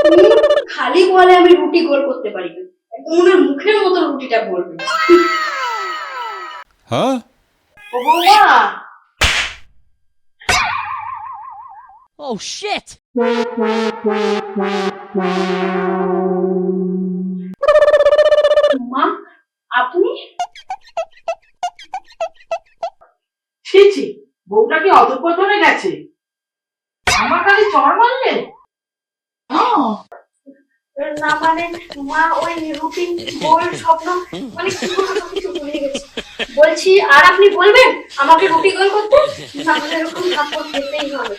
উম, খালি বলে আমি রুটি গোল করতে পারি না, একদম ওনার মুখের মতো রুটিটা করবে। ও বৌমা, Oh shit! মা, আপনি? ছি ছি, বউটা কি অধঃপতনে গেছে? আমার কাছে চড় মারলে? না মানে মা, ওই রুটি গোল স্বপ্ন, মানে কি বলবো সবকিছু ভুলে গেছি। বলছি আর আপনি বলবেন আমাকে রুটি গোল করতে, না হলে এরকম থাপ্পড় খেতেই হবে।